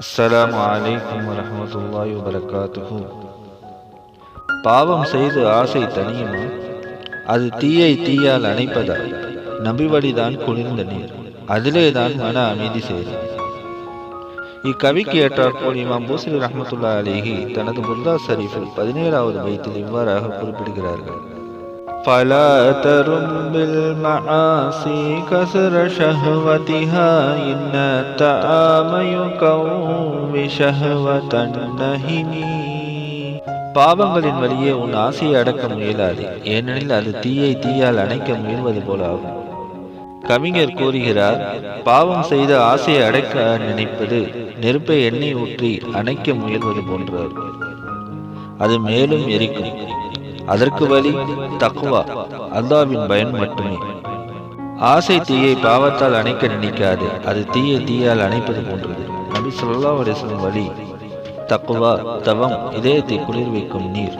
அஸ்ஸலாமு அலைக்கும் வரஹ்மத்துல்லாஹி வபரகாத்துஹு. பாவம் செய்து ஆசை தனியுமா? அது தீயை தீயால் அணைப்பதா? நபி வழிதான் குளிர்ந்த நீர், அதிலேதான் மன அமைதி செய்யும். இக்கவிக்கு ஏற்றாற்போல் இமாம் பூசரி ரஹ்மத்துல்லாஹி அலைஹி தனது புர்தா ஷரீஃபில் 17வது பைத்தில் இவ்வாறாக குறிப்பிடுகிறார்கள்: فلا ترم بالمعاصي كسر شهوتها إن الطعام يقوي شهوة النهم. பாவங்களின் வழியே உன் ஆசையை அடக்க முயலாதே, ஏனெனில் அது தீயை தீயால் அணைக்க முயல்வது போல ஆகும். கவிஞர் கூறுகிறார், பாவம் செய்த ஆசையை அடக்க நினைப்பது நெருப்பை எண்ணெய் ஊற்றி அணைக்க முயல்வது போன்றது. அது மேலும் எரிக்கும். அதற்கு வழி தக்வா, அல்லாஹ்வின் பயம் மட்டுமே. ஆசை தீயை பாவத்தால் அணைக்க நினைக்காது, அது தீயை தீயால் அணைப்பது போன்றது. நபி ஸல்லல்லாஹு அலைஹி வஸல்லம் வழி தக்வா, தவம், இதயத்தை குளிர்விக்கும் நீர்.